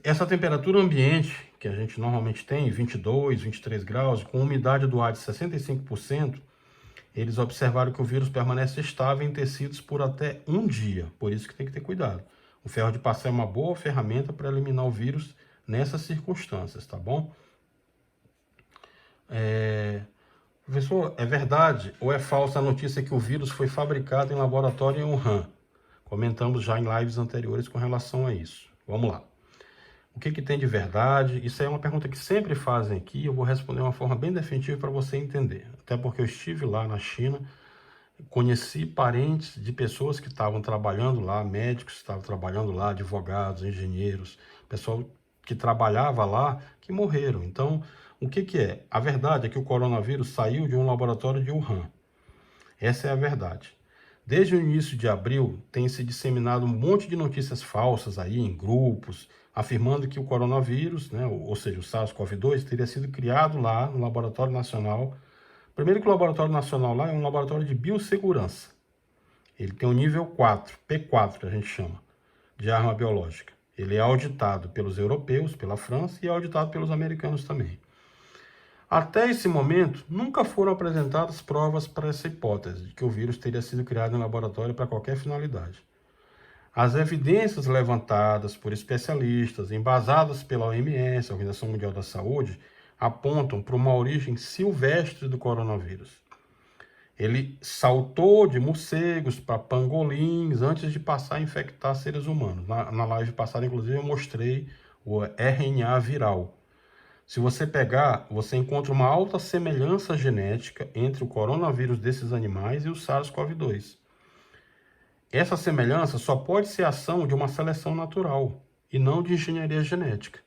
Essa temperatura ambiente, que a gente normalmente tem, 22, 23 graus, com umidade do ar de 65%, eles observaram que o vírus permanece estável em tecidos por até 1 dia, por isso que tem que ter cuidado. O ferro de passar é uma boa ferramenta para eliminar o vírus nessas circunstâncias, tá bom? Professor, é verdade ou é falsa a notícia que o vírus foi fabricado em laboratório em Wuhan? Comentamos já em lives anteriores com relação a isso. Vamos lá. O que tem de verdade? Isso é uma pergunta que sempre fazem aqui, eu vou responder de uma forma bem definitiva para você entender. Até porque eu estive lá na China, conheci parentes de pessoas que estavam trabalhando lá, médicos que estavam trabalhando lá, advogados, engenheiros, pessoal que trabalhava lá, que morreram. Então, o que é? A verdade é que o coronavírus saiu de um laboratório de Wuhan. Essa é a verdade. Desde o início de abril, tem se disseminado um monte de notícias falsas aí em grupos, afirmando que o coronavírus, né, ou seja, o SARS-CoV-2, teria sido criado lá no Laboratório Nacional, Primeiro que o laboratório nacional lá é um laboratório de biossegurança. Ele tem o nível 4, P4, que a gente chama, de arma biológica. Ele é auditado pelos europeus, pela França, e é auditado pelos americanos também. Até esse momento, nunca foram apresentadas provas para essa hipótese de que o vírus teria sido criado em laboratório para qualquer finalidade. As evidências levantadas por especialistas, embasadas pela OMS, a Organização Mundial da Saúde, apontam para uma origem silvestre do coronavírus. Ele saltou de morcegos para pangolins antes de passar a infectar seres humanos. Na live passada, inclusive, eu mostrei o RNA viral. Se você pegar, você encontra uma alta semelhança genética entre o coronavírus desses animais e o SARS-CoV-2. Essa semelhança só pode ser ação de uma seleção natural e não de engenharia genética.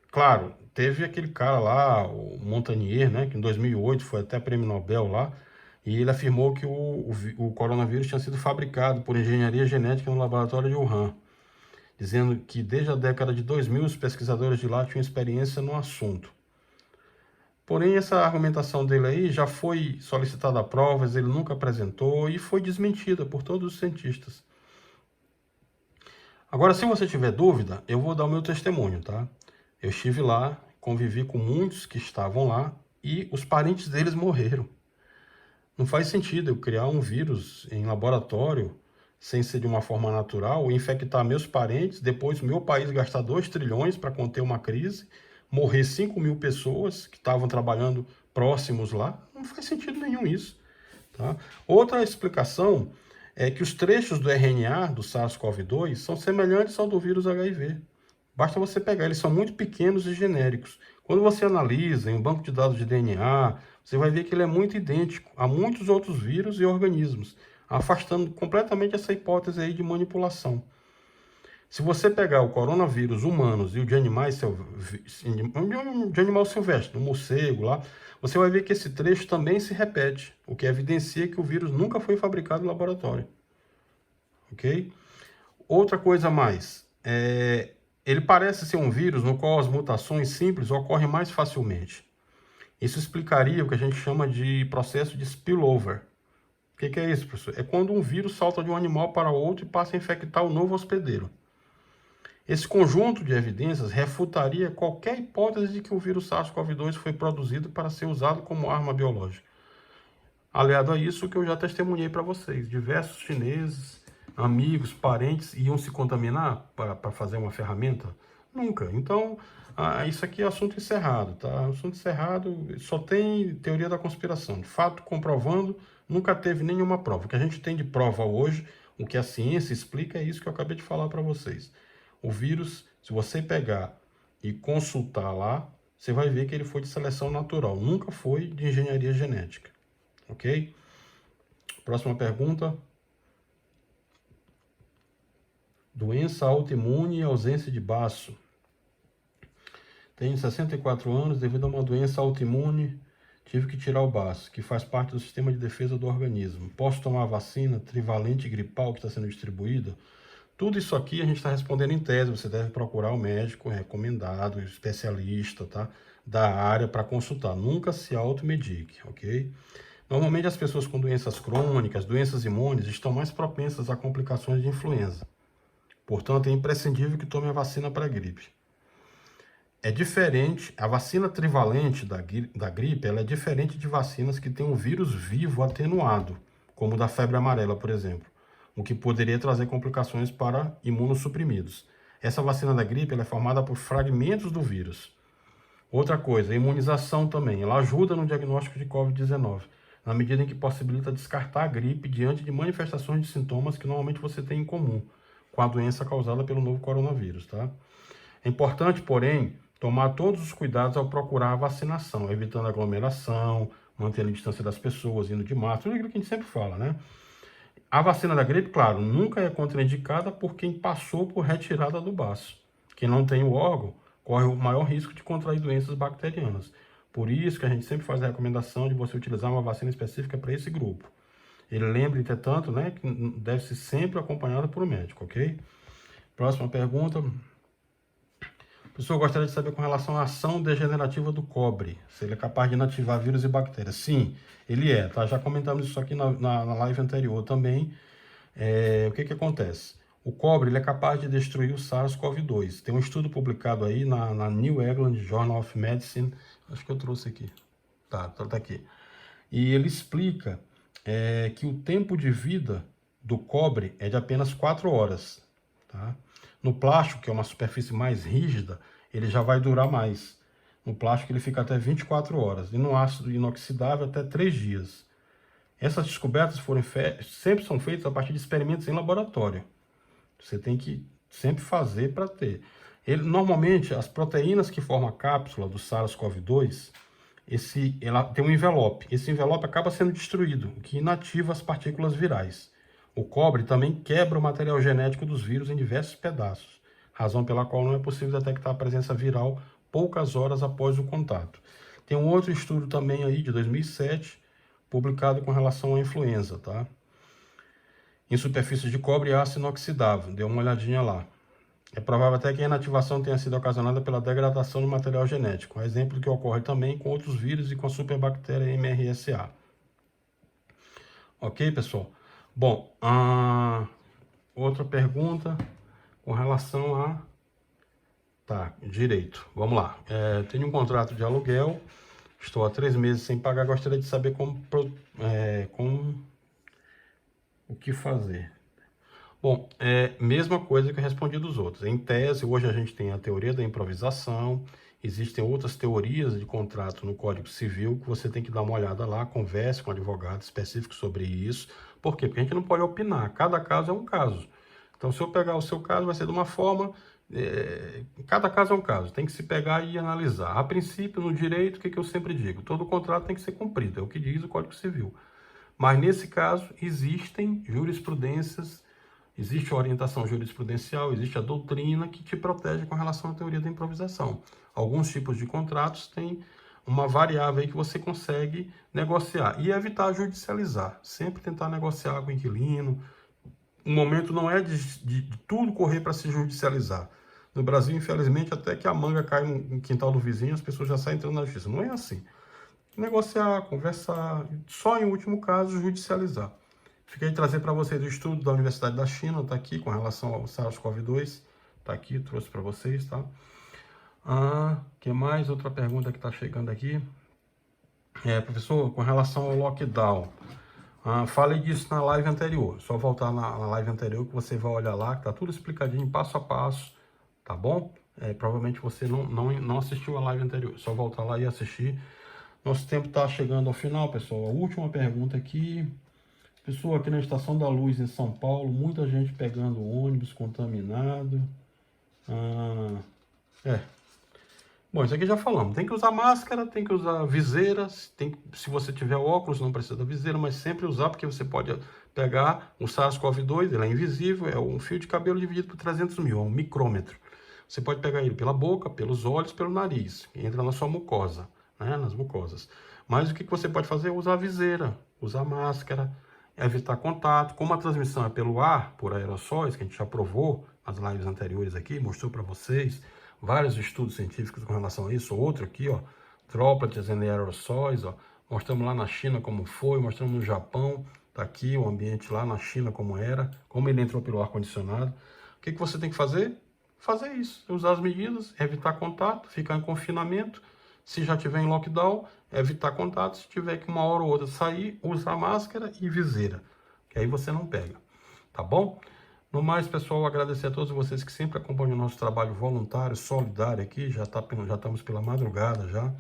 Claro, teve aquele cara lá, o Montagnier, né, que em 2008 foi até prêmio Nobel lá, e ele afirmou que o coronavírus tinha sido fabricado por engenharia genética no laboratório de Wuhan, dizendo que desde a década de 2000 os pesquisadores de lá tinham experiência no assunto. Porém, essa argumentação dele aí já foi solicitada a provas, ele nunca apresentou e foi desmentida por todos os cientistas. Agora, se você tiver dúvida, eu vou dar o meu testemunho, tá? Eu estive lá, convivi com muitos que estavam lá e os parentes deles morreram. Não faz sentido eu criar um vírus em laboratório sem ser de uma forma natural, infectar meus parentes, depois o meu país gastar 2 trilhões para conter uma crise, morrer 5.000 pessoas que estavam trabalhando próximos lá. Não faz sentido nenhum isso. Tá? Outra explicação é que os trechos do RNA do SARS-CoV-2 são semelhantes ao do vírus HIV. Basta você pegar, eles são muito pequenos e genéricos. Quando você analisa em um banco de dados de DNA, você vai ver que ele é muito idêntico a muitos outros vírus e organismos, afastando completamente essa hipótese aí de manipulação. Se você pegar o coronavírus humanos e o de animais de animal silvestre, do morcego lá, você vai ver que esse trecho também se repete, o que evidencia que o vírus nunca foi fabricado em laboratório. Ok? Outra coisa a mais, ele parece ser um vírus no qual as mutações simples ocorrem mais facilmente. Isso explicaria o que a gente chama de processo de spillover. O que é isso, professor? É quando um vírus salta de um animal para outro e passa a infectar o novo hospedeiro. Esse conjunto de evidências refutaria qualquer hipótese de que o vírus SARS-CoV-2 foi produzido para ser usado como arma biológica. Aliado a isso, que eu já testemunhei para vocês, diversos chineses, amigos, parentes, iam se contaminar para fazer uma ferramenta? Nunca. Então, isso aqui é assunto encerrado, tá? Assunto encerrado, só tem teoria da conspiração. De fato, comprovando, nunca teve nenhuma prova. O que a gente tem de prova hoje, o que a ciência explica, é isso que eu acabei de falar para vocês. O vírus, se você pegar e consultar lá, você vai ver que ele foi de seleção natural, nunca foi de engenharia genética. Ok? Próxima pergunta. Doença autoimune e ausência de baço. Tenho 64 anos, devido a uma doença autoimune, tive que tirar o baço, que faz parte do sistema de defesa do organismo. Posso tomar a vacina trivalente gripal que está sendo distribuída? Tudo isso aqui a gente está respondendo em tese. Você deve procurar o médico recomendado, o especialista, tá, da área para consultar. Nunca se automedique, ok? Normalmente as pessoas com doenças crônicas, doenças imunes, estão mais propensas a complicações de influenza. Portanto, é imprescindível que tome a vacina para a gripe. É diferente, a vacina trivalente da gripe, ela é diferente de vacinas que têm um vírus vivo atenuado, como o da febre amarela, por exemplo, o que poderia trazer complicações para imunossuprimidos. Essa vacina da gripe ela é formada por fragmentos do vírus. Outra coisa, a imunização também, ela ajuda no diagnóstico de Covid-19, na medida em que possibilita descartar a gripe diante de manifestações de sintomas que normalmente você tem em comum com a doença causada pelo novo coronavírus, tá? É importante, porém, tomar todos os cuidados ao procurar a vacinação, evitando aglomeração, mantendo a distância das pessoas, indo de máscara, tudo aquilo que a gente sempre fala, né? A vacina da gripe, claro, nunca é contraindicada por quem passou por retirada do baço. Quem não tem o órgão corre o maior risco de contrair doenças bacterianas. Por isso que a gente sempre faz a recomendação de você utilizar uma vacina específica para esse grupo. Ele lembra, entretanto, né, que deve ser sempre acompanhado por um médico, ok? Próxima pergunta. Pessoal, eu gostaria de saber com relação à ação degenerativa do cobre, se ele é capaz de inativar vírus e bactérias. Sim, ele é, tá? Já comentamos isso aqui na live anterior também. O que acontece? O cobre ele é capaz de destruir o SARS-CoV-2. Tem um estudo publicado aí na New England Journal of Medicine, acho que eu trouxe aqui, tá aqui. E ele explica que o tempo de vida do cobre é de apenas 4 horas, tá? No plástico, que é uma superfície mais rígida, ele já vai durar mais. No plástico ele fica até 24 horas e no ácido inoxidável até 3 dias. Essas descobertas sempre são feitas a partir de experimentos em laboratório. Você tem que sempre fazer para ter. Normalmente, as proteínas que formam a cápsula do SARS-CoV-2, ela tem um envelope. Esse envelope acaba sendo destruído, o que inativa as partículas virais. O cobre também quebra o material genético dos vírus em diversos pedaços, razão pela qual não é possível detectar a presença viral poucas horas após o contato. Tem um outro estudo também aí de 2007, publicado com relação à influenza, tá? Em superfície de cobre e aço inoxidável, dê uma olhadinha lá. É provável até que a inativação tenha sido ocasionada pela degradação do material genético, exemplo que ocorre também com outros vírus e com a superbactéria MRSA. Ok, pessoal? Bom, outra pergunta com relação a... Tá, direito. Vamos lá. Tenho um contrato de aluguel, estou há 3 meses sem pagar, gostaria de saber como o que fazer. Bom, mesma coisa que eu respondi dos outros. Em tese, hoje a gente tem a teoria da improvisação, existem outras teorias de contrato no Código Civil que você tem que dar uma olhada lá, converse com um advogado específico sobre isso. Por quê? Porque a gente não pode opinar, cada caso é um caso. Então, se eu pegar o seu caso, vai ser de uma forma... cada caso é um caso, tem que se pegar e analisar. A princípio, no direito, o que eu sempre digo? Todo contrato tem que ser cumprido, é o que diz o Código Civil. Mas, nesse caso, existem jurisprudências, existe a orientação jurisprudencial, existe a doutrina que te protege com relação à teoria da improvisação. Alguns tipos de contratos têm uma variável aí que você consegue negociar e evitar judicializar. Sempre tentar negociar com o inquilino. O momento não é de tudo correr para se judicializar. No Brasil, infelizmente, até que a manga cai no quintal do vizinho, as pessoas já saem entrando na justiça. Não é assim. Negociar, conversar, só em último caso, judicializar. Fiquei trazer para vocês o estudo da Universidade da China, está aqui, com relação ao SARS-CoV-2. Está aqui, trouxe para vocês, tá? Que mais? Outra pergunta que está chegando aqui. Professor, com relação ao lockdown. Falei disso na live anterior. Só voltar na live anterior que você vai olhar lá, que tá tudo explicadinho, passo a passo, tá bom? Provavelmente você não assistiu a live anterior. Só voltar lá e assistir. Nosso tempo está chegando ao final, pessoal. A última pergunta aqui. Pessoal, aqui na Estação da Luz em São Paulo, muita gente pegando ônibus contaminado. Bom, isso aqui já falamos. Tem que usar máscara, tem que usar viseira. Se você tiver óculos, não precisa da viseira, mas sempre usar, porque você pode pegar o SARS-CoV-2, ele é invisível, é um fio de cabelo dividido por 300 mil, é um micrômetro. Você pode pegar ele pela boca, pelos olhos, pelo nariz, entra na sua mucosa, né, nas mucosas. Mas o que você pode fazer é usar viseira, usar máscara, evitar contato. Como a transmissão é pelo ar, por aerossóis, que a gente já provou nas lives anteriores aqui, mostrou para vocês vários estudos científicos com relação a isso. Outro aqui, ó, droplets em aerossóis, ó, mostramos lá na China como foi, mostramos no Japão, tá aqui o ambiente lá na China como era, como ele entrou pelo ar-condicionado. O que você tem que fazer? Fazer isso, usar as medidas, evitar contato, ficar em confinamento. Se já tiver em lockdown, evitar contato. Se tiver que uma hora ou outra sair, usar máscara e viseira, que aí você não pega, tá bom? No mais, pessoal, agradecer a todos vocês que sempre acompanham o nosso trabalho voluntário, solidário aqui, já estamos pela madrugada já.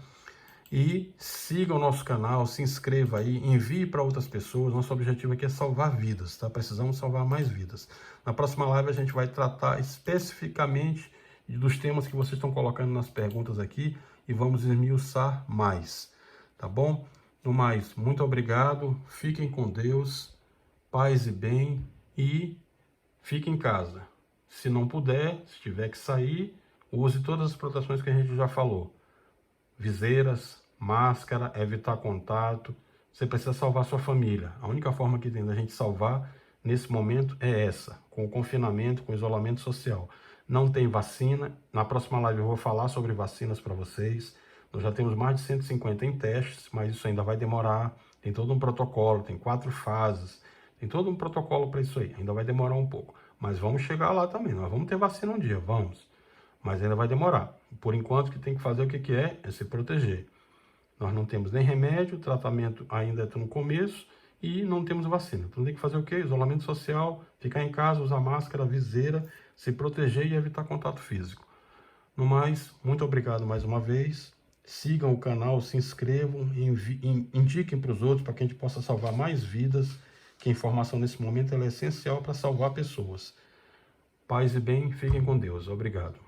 E siga o nosso canal, se inscreva aí, envie para outras pessoas. Nosso objetivo aqui é salvar vidas, tá? Precisamos salvar mais vidas. Na próxima live a gente vai tratar especificamente dos temas que vocês estão colocando nas perguntas aqui e vamos esmiuçar mais, tá bom? No mais, muito obrigado, fiquem com Deus, paz e bem e fique em casa. Se não puder, se tiver que sair, use todas as proteções que a gente já falou. Viseiras, máscara, evitar contato. Você precisa salvar sua família. A única forma que tem da gente salvar nesse momento é essa, com o confinamento, com o isolamento social. não tem vacina. Na próxima live eu vou falar sobre vacinas para vocês. Nós já temos mais de 150 em testes, mas isso ainda vai demorar. Tem todo um protocolo, tem 4 fases, tem todo um protocolo para isso aí. Ainda vai demorar um pouco, mas vamos chegar lá também. Nós vamos ter vacina um dia, vamos. Mas ainda vai demorar. Por enquanto, o que tem que fazer, o que é? É se proteger. Nós não temos nem remédio, o tratamento ainda está no começo e não temos vacina. Então tem que fazer o quê? Isolamento social, ficar em casa, usar máscara, viseira, se proteger e evitar contato físico. No mais, muito obrigado mais uma vez. Sigam o canal, se inscrevam, indiquem para os outros para que a gente possa salvar mais vidas, que a informação nesse momento ela é essencial para salvar pessoas. Paz e bem, fiquem com Deus. Obrigado.